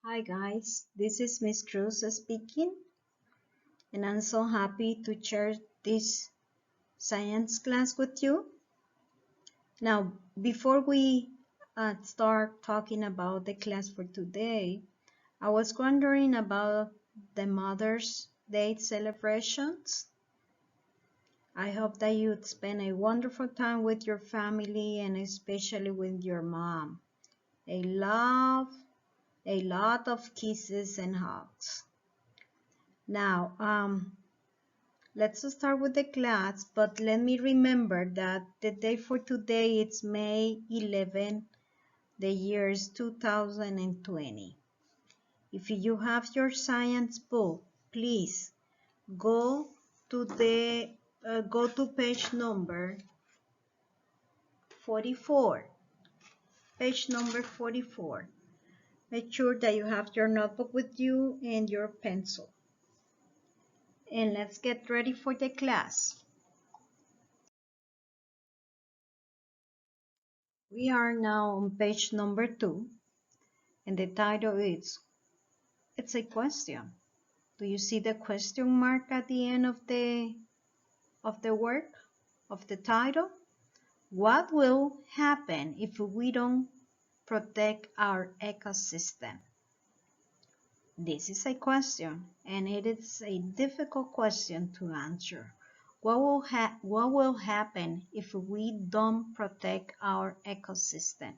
Hi guys, this is Miss Cruz speaking, and I'm so happy to share this science class with you. Now, before we start talking about the class for today, I was wondering about the Mother's Day celebrations. I hope that you spend a wonderful time with your family and especially with your mom. A lot of kisses and hugs. Now, let's start with the class, but let me remember that the day for today is May 11, the year is 2020. If you have your science book, please go to the go to page number 44. Page number 44. Make sure that you have your notebook with you and your pencil. And let's get ready for the class. We are now on page number 2, and the title is, it's a question. Do you see the question mark at the end of the work, of the title? What will happen if we don't protect our ecosystem? This is a question, and it is a difficult question to answer. What will happen if we don't protect our ecosystem?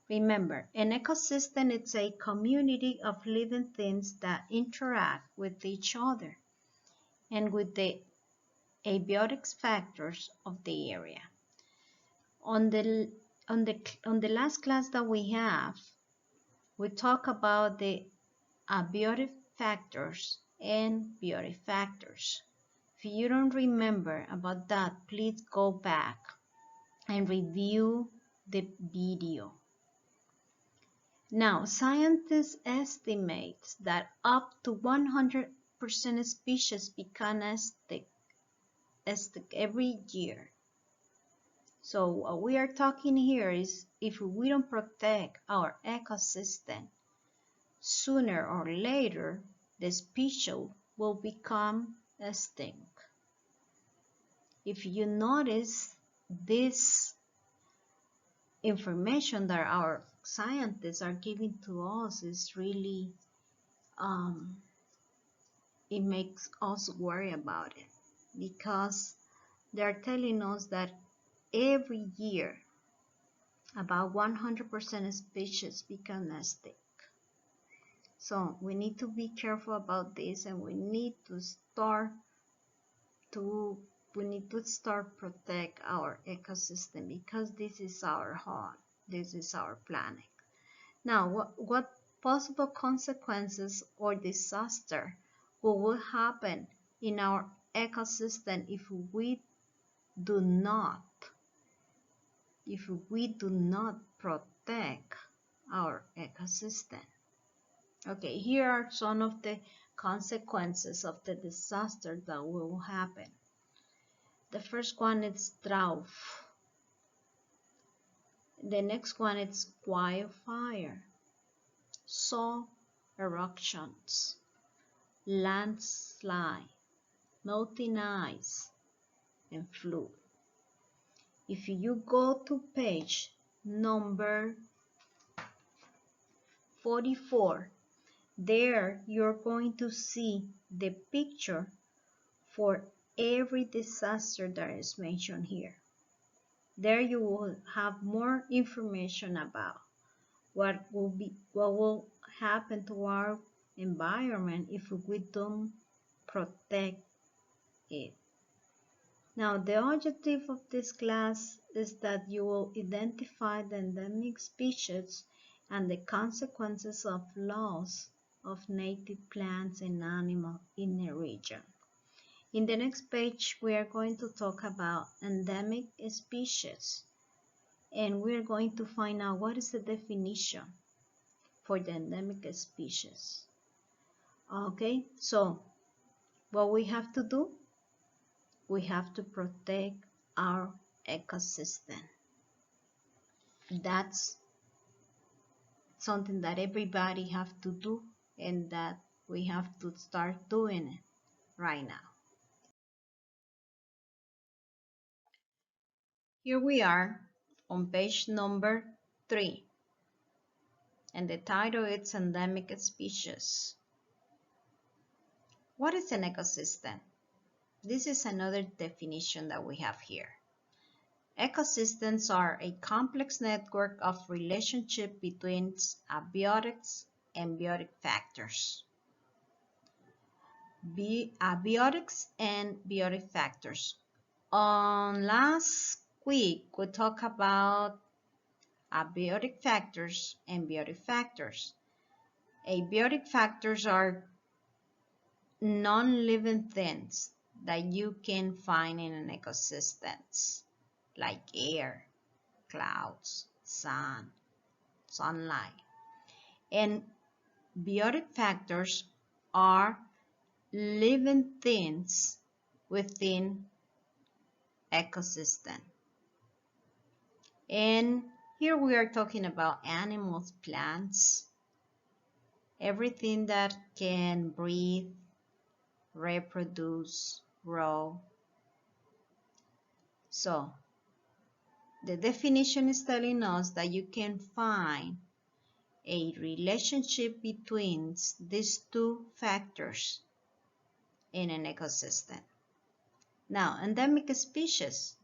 Remember, an ecosystem is a community of living things that interact with each other and with the abiotic factors of the area. On the last class that we have, we talk about the abiotic factors and biotic factors. If you don't remember about that, please go back and review the video. Now, scientists estimate that up to 100% species become extinct every year. So what we are talking here is if we don't protect our ecosystem, sooner or later, the species will become extinct. If you notice, this information that our scientists are giving to us is really it makes us worry about it, because they're telling us that every year about 100% species become extinct. So we need to be careful about this, and we need to start protect our ecosystem, because this is our home, this is our planet. Now, what possible consequences or disaster will happen in our ecosystem if we do not protect our ecosystem? Okay, here are some of the consequences of the disaster that will happen. The first one is drought. The next one is wildfire, soil eruptions, landslide, melting ice, and flood. If you go to page number 44, there you're going to see the picture for every disaster that is mentioned here. There you will have more information about what will happen to our environment if we don't protect it. Now, the objective of this class is that you will identify the endemic species and the consequences of loss of native plants and animals in a region. In the next page, we are going to talk about endemic species, and we're going to find out what is the definition for the endemic species. Okay, so what we have to do, we have to protect our ecosystem. That's something that everybody have to do and that we have to start doing it right now. Here we are on page number 3, and the title is Endemic Species. What is an ecosystem? This is another definition that we have here. Ecosystems are a complex network of relationship between abiotics and biotic factors. Abiotics and biotic factors. Last week, we talked about abiotic factors and biotic factors. Abiotic factors are non-living things that you can find in an ecosystem, like air, clouds, sun, sunlight. And biotic factors are living things within ecosystem. And here we are talking about animals, plants, everything that can breathe, reproduce, grow. So the definition is telling us that you can find a relationship between these two factors in an ecosystem. Now, endemic species,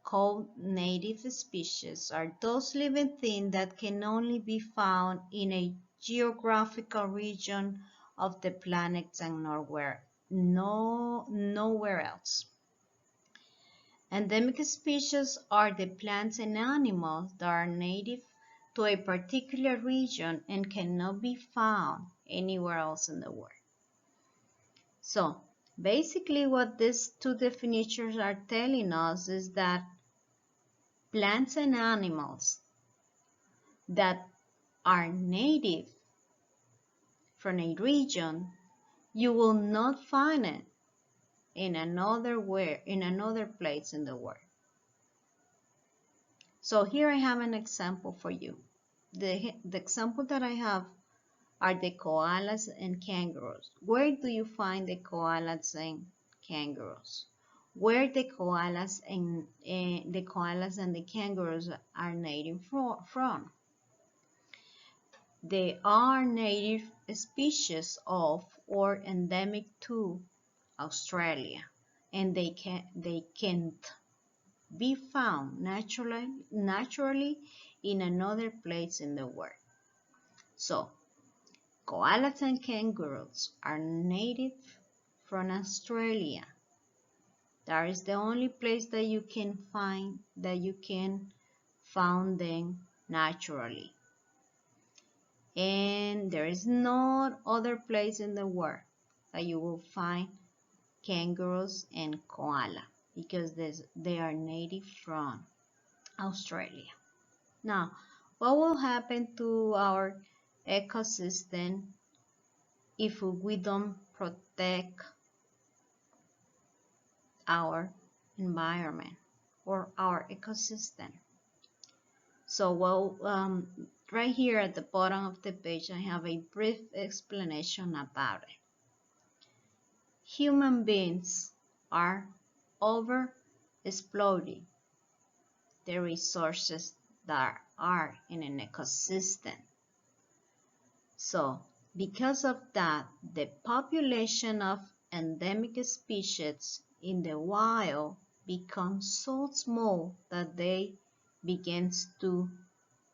called native species, are those living things that can only be found in a geographical region of the planet and nowhere else. Endemic species are the plants and animals that are native to a particular region and cannot be found anywhere else in the world. So, basically what these two definitions are telling us is that plants and animals that are native from a region, you will not find it in another place in the world. So here I have an example for you. The example that I have are the koalas and kangaroos. Where do you find the koalas and kangaroos? Where the koalas and the kangaroos are native from? They are native species of or endemic to Australia, and they can't be found naturally in another place in the world. So, koalas and kangaroos are native from Australia. That is the only place that you can find them naturally. And there is no other place in the world that you will find kangaroos and koala because they are native from Australia. Now, what will happen to our ecosystem if we don't protect our environment or our ecosystem? So, right here at the bottom of the page, I have a brief explanation about it. Human beings are over-exploiting the resources that are in an ecosystem. So, because of that, the population of endemic species in the wild becomes so small that they begin to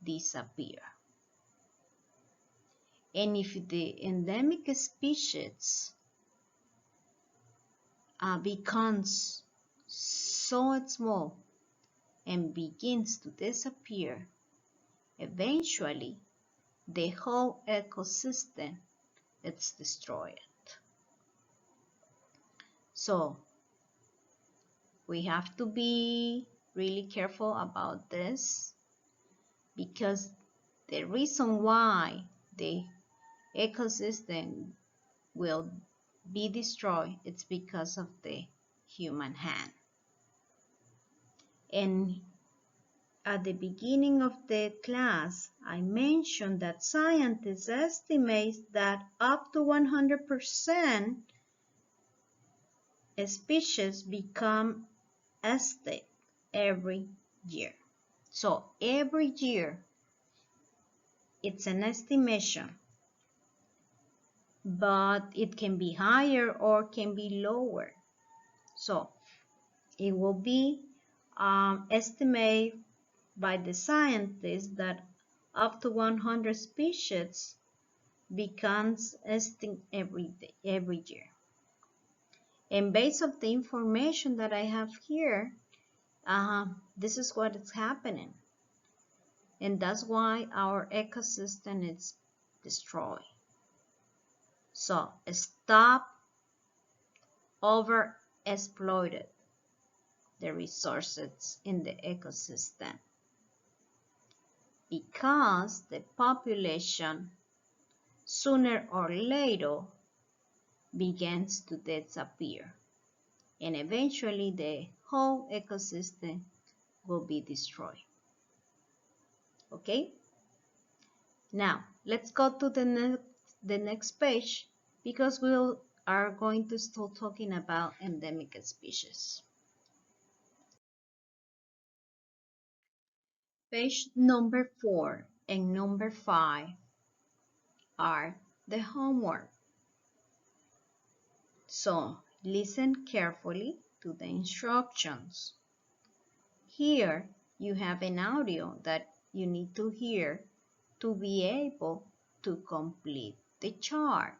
disappear. And if the endemic species becomes so small and begins to disappear, eventually the whole ecosystem is destroyed. So we have to be really careful about this, because the reason why the ecosystem will be destroyed is because of the human hand. And at the beginning of the class, I mentioned that scientists estimate that up to 100% species become extinct every year. So every year, it's an estimation, but it can be higher or can be lower. So it will be estimated by the scientists that up to 100 species becomes extinct every year. And based on the information that I have here, this is what is happening. And that's why our ecosystem is destroyed. So stop over exploited the resources in the ecosystem, because the population sooner or later begins to disappear, and eventually the whole ecosystem will be destroyed. Okay? Now, let's go to the next page, because we are going to start talking about endemic species. Page number 4 and number 5 are the homework. So, listen carefully to the instructions. Here, you have an audio that you need to hear to be able to complete the chart.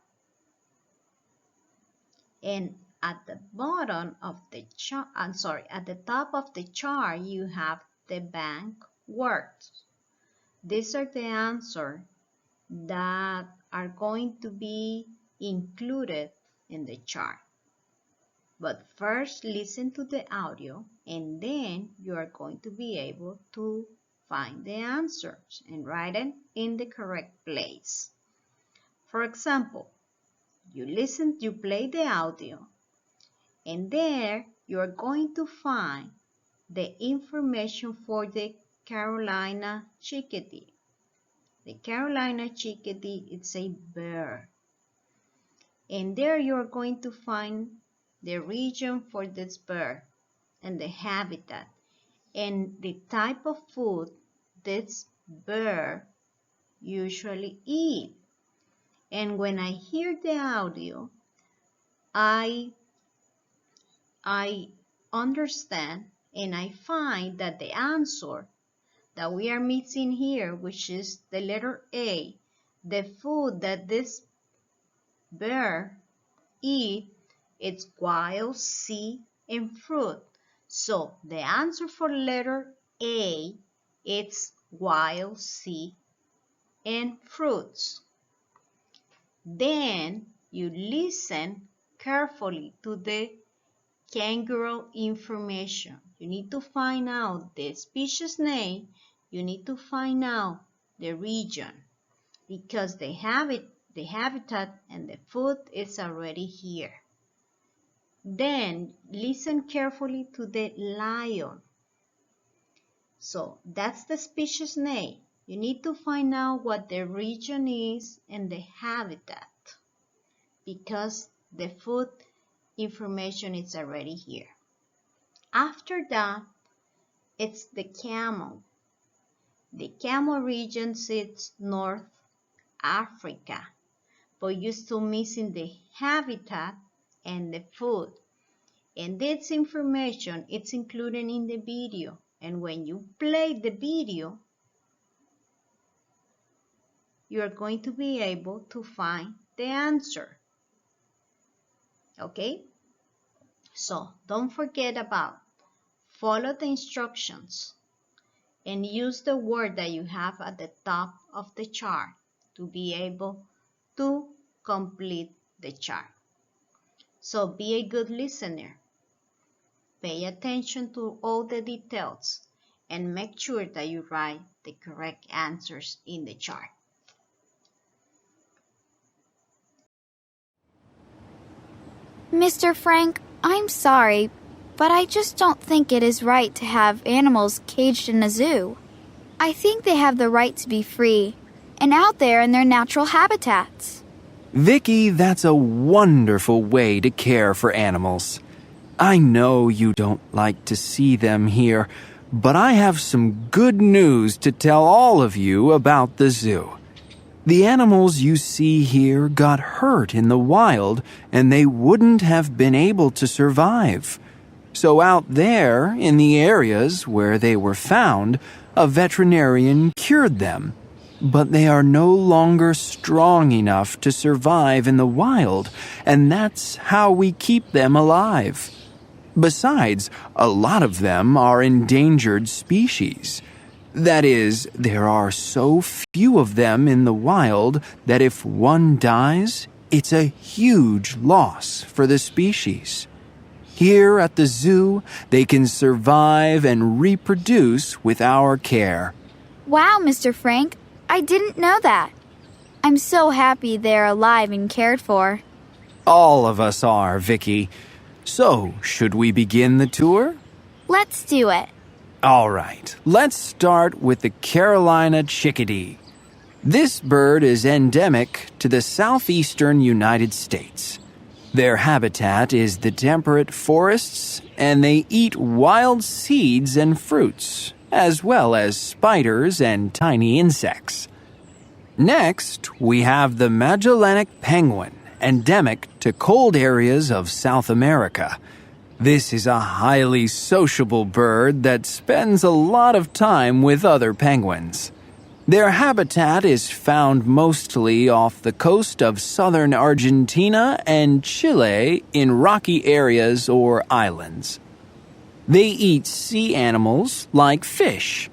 And at the bottom of the chart, at the top of the chart, you have the blank words. These are the answers that are going to be included in the chart. But first, listen to the audio, and then you are going to be able to find the answers and write it in the correct place. For example, you play the audio, and there you are going to find the information for the Carolina chickadee. The Carolina chickadee is a bird. And there you are going to find the region for this bird and the habitat and the type of food this bird usually eat. And when I hear the audio, I understand and I find that the answer that we are missing here, which is the letter A, the food that this bird eat, it's wild seed and fruit. So the answer for letter A, it's wild seed and fruits. Then you listen carefully to the kangaroo information. You need to find out the species name. You need to find out the region, because the habitat and the food is already here. Then listen carefully to the lion. So that's the species name. You need to find out what the region is and the habitat, because the food information is already here. After that, it's the camel. The camel region sits North Africa, but you're still missing the habitat and the food. And this information, it's included in the video. And when you play the video, you are going to be able to find the answer. Okay? So don't forget about follow the instructions and use the word that you have at the top of the chart to be able to complete the chart. So be a good listener. Pay attention to all the details and make sure that you write the correct answers in the chart. Mr. Frank, I'm sorry, but I just don't think it is right to have animals caged in a zoo. I think they have the right to be free and out there in their natural habitats. Vicky, that's a wonderful way to care for animals. I know you don't like to see them here, but I have some good news to tell all of you about the zoo. The animals you see here got hurt in the wild, and they wouldn't have been able to survive. So out there, in the areas where they were found, a veterinarian cured them. But they are no longer strong enough to survive in the wild, and that's how we keep them alive. Besides, a lot of them are endangered species. That is, there are so few of them in the wild that if one dies, it's a huge loss for the species. Here at the zoo, they can survive and reproduce with our care. Wow, Mr. Frank, I didn't know that. I'm so happy they're alive and cared for. All of us are, Vicky. So, should we begin the tour? Let's do it. All right, let's start with the Carolina chickadee. This bird is endemic to the southeastern United States. Their habitat is the temperate forests, and they eat wild seeds and fruits, as well as spiders and tiny insects. Next, we have the Magellanic penguin, endemic to cold areas of South America. This is a highly sociable bird that spends a lot of time with other penguins. Their habitat is found mostly off the coast of southern Argentina and Chile in rocky areas or islands. They eat sea animals like fish.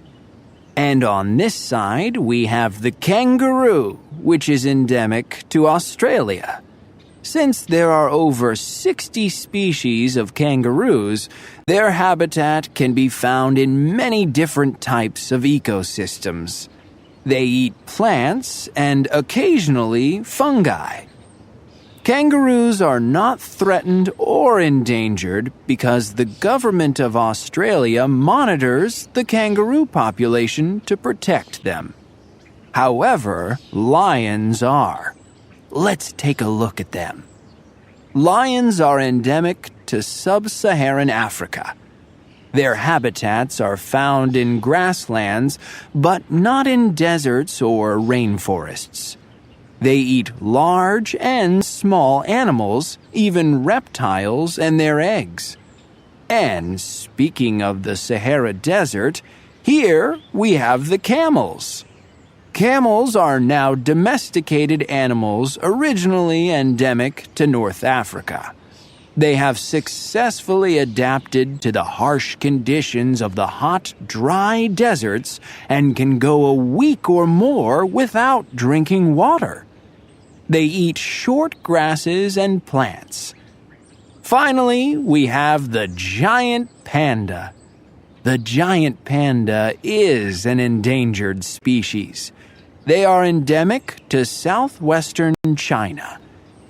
And on this side, we have the kangaroo, which is endemic to Australia. Since there are over 60 species of kangaroos, their habitat can be found in many different types of ecosystems. They eat plants and occasionally fungi. Kangaroos are not threatened or endangered because the government of Australia monitors the kangaroo population to protect them. However, lions are. Let's take a look at them. Lions are endemic to sub-Saharan Africa. Their habitats are found in grasslands, but not in deserts or rainforests. They eat large and small animals, even reptiles and their eggs. And speaking of the Sahara Desert, here we have the camels. Camels are now domesticated animals originally endemic to North Africa. They have successfully adapted to the harsh conditions of the hot, dry deserts and can go a week or more without drinking water. They eat short grasses and plants. Finally, we have the giant panda. The giant panda is an endangered species. They are endemic to southwestern China.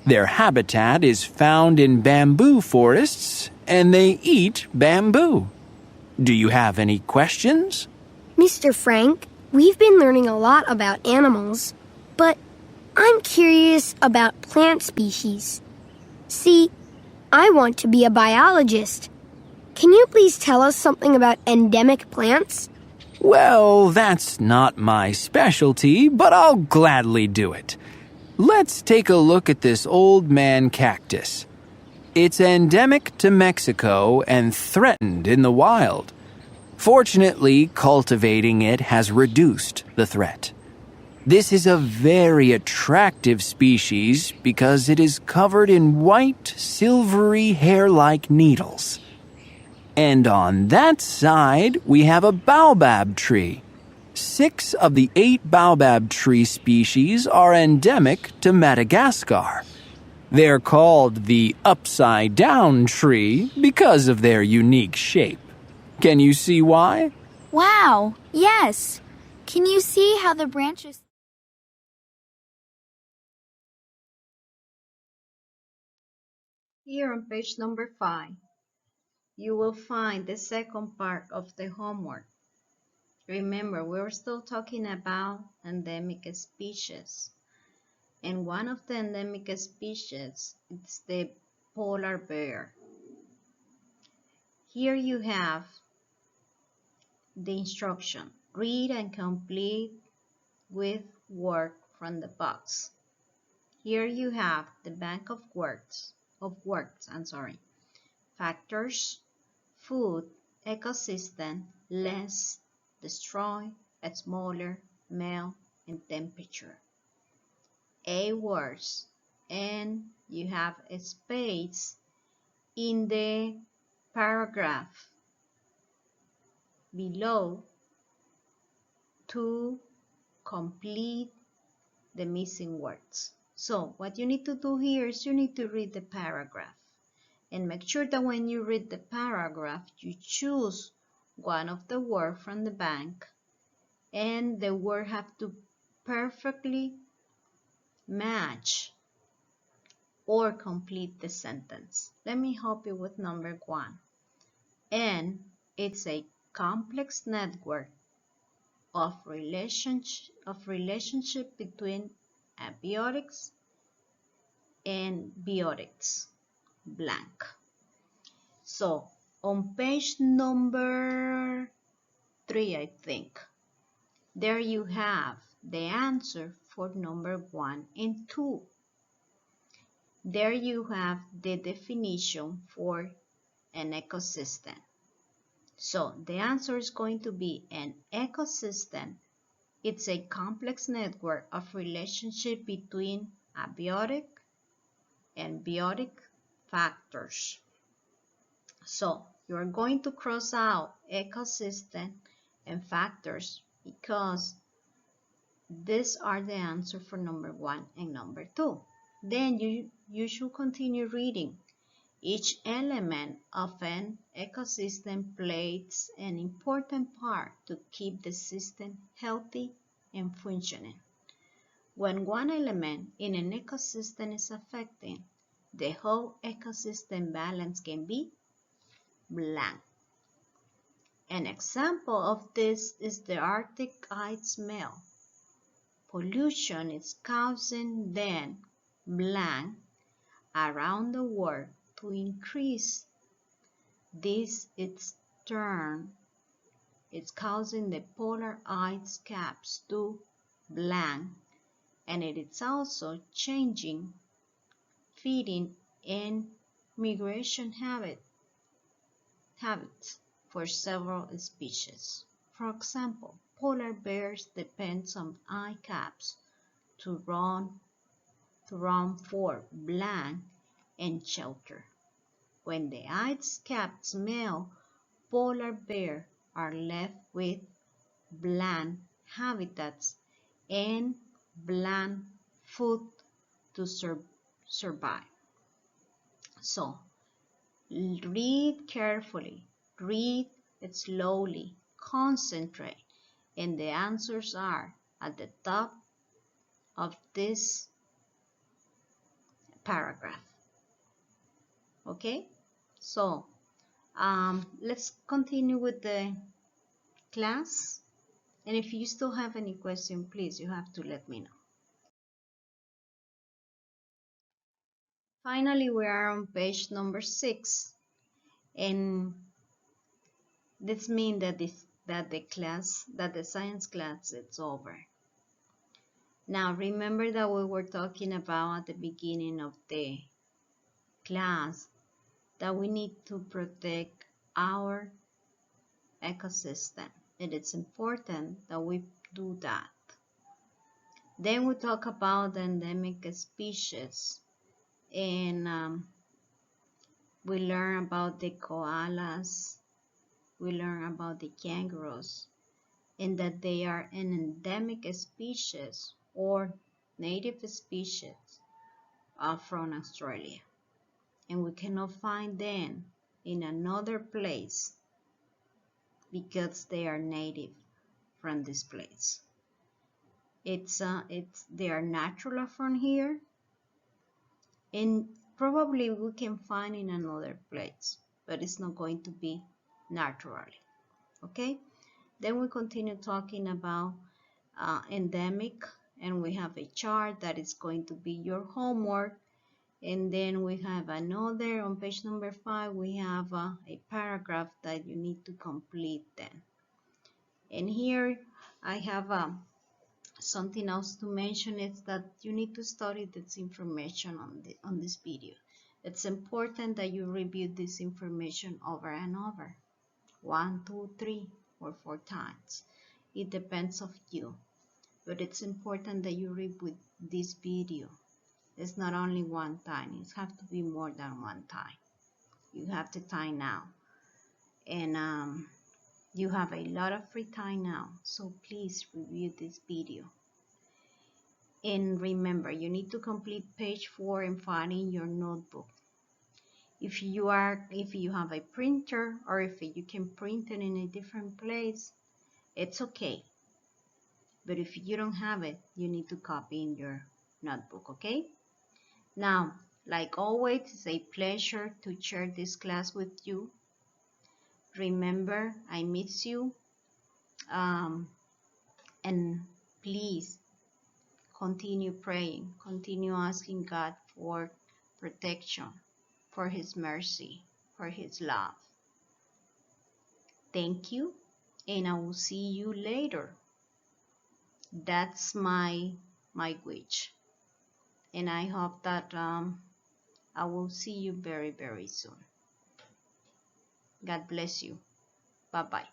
Their habitat is found in bamboo forests, and they eat bamboo. Do you have any questions? Mr. Frank, we've been learning a lot about animals, but I'm curious about plant species. See, I want to be a biologist. Can you please tell us something about endemic plants? Well, that's not my specialty, but I'll gladly do it. Let's take a look at this old man cactus. It's endemic to Mexico and threatened in the wild. Fortunately, cultivating it has reduced the threat. This is a very attractive species because it is covered in white, silvery hair-like needles. And on that side, we have a baobab tree. 6 of the 8 baobab tree species are endemic to Madagascar. They're called the upside-down tree because of their unique shape. Can you see why? Wow, yes. Can you see how the branches... Here on page number 5. you will find the second part of the homework. Remember, we're still talking about endemic species. And one of the endemic species is the polar bear. Here you have the instruction. Read and complete with work from the box. Here you have the bank of words, Factors, food, ecosystem, less, destroy, smaller, male, and temperature. A words, and you have a space in the paragraph below to complete the missing words. So what you need to do here is you need to read the paragraph and make sure that when you read the paragraph you choose one of the words from the bank and the word have to perfectly match or complete the sentence. Let me help you with number 1. And it's a complex network of relationship between abiotics and biotics, blank. So on page number 3, I think, there you have the answer for number 1 and 2. There you have the definition for an ecosystem. So the answer is going to be an ecosystem. It's a complex network of relationship between abiotic and biotic factors. So you're going to cross out ecosystem and factors because these are the answer for number 1 and number 2. Then you should continue reading. Each element of an ecosystem plays an important part to keep the system healthy and functioning. When one element in an ecosystem is affected, the whole ecosystem balance can be blank. An example of this is the Arctic ice melt. Pollution is causing then blank around the world to increase. This its turn is causing the polar ice caps to blank, and it is also changing feeding and migration habits for several species. For example, polar bears depend on ice caps to run for blank and shelter. When the ice caps melt, polar bears are left with bland habitats and bland food to survive. So, read carefully, read slowly, concentrate, and the answers are at the top of this paragraph. Okay, so let's continue with the class, and if you still have any question, please, you have to let me know. Finally, we are on page number 6, and this means that the science class is over. Now remember that we were talking about at the beginning of the class that we need to protect our ecosystem, and it's important that we do that. Then we talk about the endemic species, and we learn about the koalas, we learn about the kangaroos, and that they are an endemic species or native species from Australia, and we cannot find them in another place because they are native from this place. They are natural from here, and probably we can find in another place, but it's not going to be naturally. Okay, then we continue talking about endemic, and we have a chart that is going to be your homework. And then we have another, on page number 5, we have a paragraph that you need to complete then. And here I have something else to mention, is that you need to study this information on this video. It's important that you review this information over and over, 1, 2, 3, or 4 times. It depends of you, but it's important that you review this video. It's not only one time, it has to be more than one time. You have the time now, and you have a lot of free time now, so please review this video. And remember, you need to complete page 4 and 5 in your notebook. If you have a printer, or if you can print it in a different place, it's okay. But if you don't have it, you need to copy in your notebook, okay? Now, like always, it's a pleasure to share this class with you. Remember, I miss you. And please continue praying, continue asking God for protection, for His mercy, for His love. Thank you, and I will see you later. That's my wish, and I hope that I will see you very, very soon. God bless you. Bye-bye.